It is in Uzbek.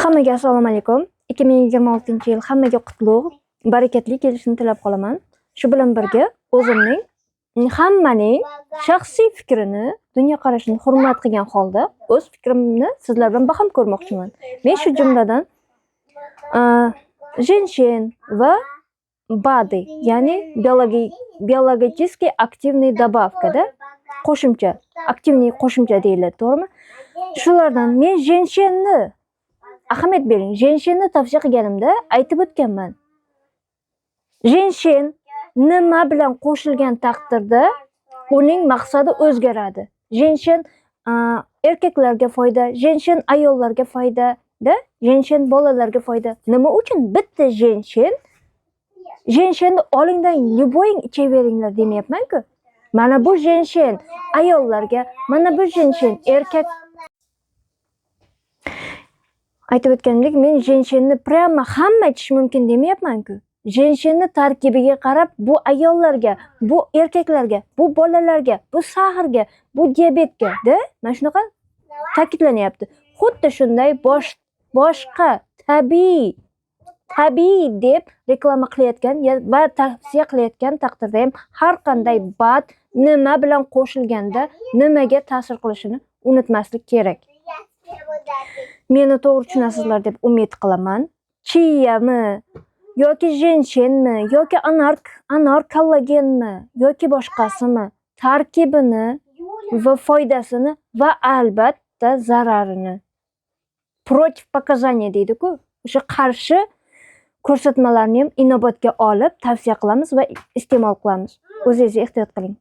Hammaga assalomu alaykum. 2026-yil hammaga qutlug', barakatli kelishini tilab qolaman. Shu bilan birga o'zimning hammaning shaxsiy fikrini, dunyo qarashini hurmat qilgan holda o'z fikrimni sizlar bilan baham ko'rmoqchiman. Men shu jumladan женщин va body, ya'ni biologически активный добавкада qo'shimcha, aktivniy qo'shimcha deyiladi, to'g'rimi? Shulardan men женщинni ahamiyat bering. Женщинni tavsiya qilganimda aytib o'tganman. Женщин nima bilan qo'shilgan taqdirda uning maqsadi o'zgaradi. Женщин erkaklarga foyda, женщин ayollarga foyda, женщин bolalarga foyda. Nima uchun bitta женщинni olingdan yuboying ichaveringlar demayapman-ku. Mana bu женщин ayollarga, mana bu женщин erkak. Aytib o'tganimdek, men женщинni prямо hamma ichish mumkin demayapman-ku. Женщинni tarkibiga qarab, bu ayollarga, bu erkaklarga, bu bolalarga, bu sahrga, bu diabetga, mana shunaqa ta'kidlanyapti. Xuddi shunday boshqa tabiiy deb reklama qilayotgan va tavsiya qilayotgan taqdirda ham har qanday bad nima bilan qo'shilganda nimaga ta'sir qilishini unutmaslik kerak. Meni to'g'ri tushunasizlar deb umid qilaman. Chiyami yoki женщинmi yoki anar kollagenmi yoki boshqasimi tarkibini va foydasini va albatta zararini против показания deydi-ku. O'sha qarshi ko'rsatmalarni ham inobatga olib tavsiya qilamiz va iste'mol qilamiz. O'zingizni ehtiyot qiling.